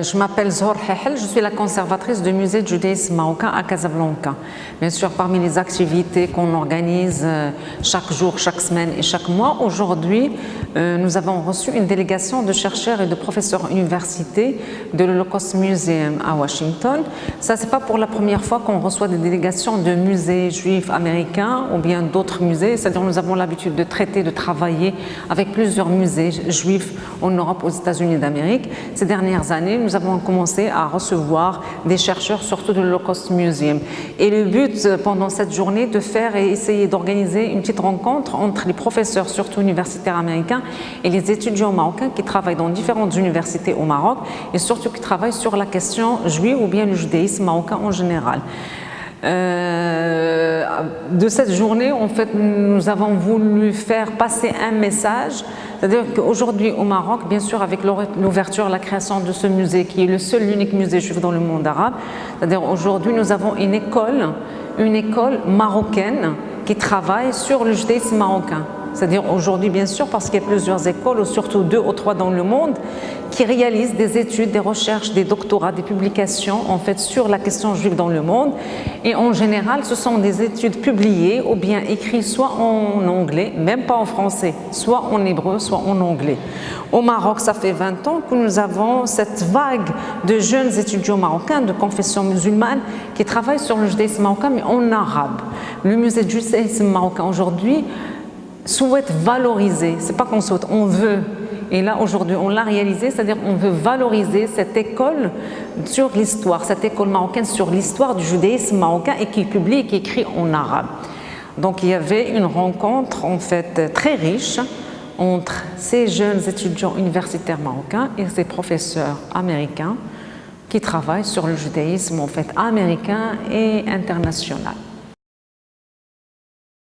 Je m'appelle Zohar Hehel, je suis la conservatrice du musée de judaïsme marocain à Casablanca. Bien sûr, parmi les activités qu'on organise chaque jour, chaque semaine et chaque mois, aujourd'hui, nous avons reçu une délégation de chercheurs et de professeurs universités de l'Holocaust Museum à Washington. Ça, c'est pas pour la première fois qu'on reçoit des délégations de musées juifs américains ou bien d'autres musées. C'est-à-dire, nous avons l'habitude de traiter, de travailler avec plusieurs musées juifs en Europe, aux États-Unis d'Amérique. Ces dernières années, nous avons commencé à recevoir des chercheurs, surtout de l'Holocaust Museum. Et le but pendant cette journée, de faire et essayer d'organiser une petite rencontre entre les professeurs, surtout universitaires américains, et les étudiants marocains qui travaillent dans différentes universités au Maroc et surtout qui travaillent sur la question juive ou bien le judaïsme marocain en général. De cette journée, en fait, nous avons voulu faire passer un message, c'est-à-dire qu'aujourd'hui au Maroc, bien sûr, avec l'ouverture, la création de ce musée, qui est le seul, l'unique musée juif dans le monde arabe, c'est-à-dire aujourd'hui, nous avons une école marocaine qui travaille sur le judaïsme marocain. C'est-à-dire aujourd'hui, bien sûr, parce qu'il y a plusieurs écoles, ou surtout 2 ou 3 dans le monde, qui réalisent des études, des recherches, des doctorats, des publications en fait sur la question juive dans le monde. Et en général, ce sont des études publiées ou bien écrites soit en anglais, même pas en français, soit en hébreu, soit en anglais. Au Maroc, ça fait 20 ans que nous avons cette vague de jeunes étudiants marocains de confession musulmane qui travaillent sur le judaïsme marocain, mais en arabe. Le musée du judaïsme marocain aujourd'hui souhaite valoriser, c'est pas qu'on souhaite, on veut. Et là, aujourd'hui, on l'a réalisé, c'est-à-dire on veut valoriser cette école sur l'histoire, cette école marocaine sur l'histoire du judaïsme marocain et qui publie et qui écrit en arabe. Donc, il y avait une rencontre, en fait, très riche entre ces jeunes étudiants universitaires marocains et ces professeurs américains qui travaillent sur le judaïsme, en fait, américain et international.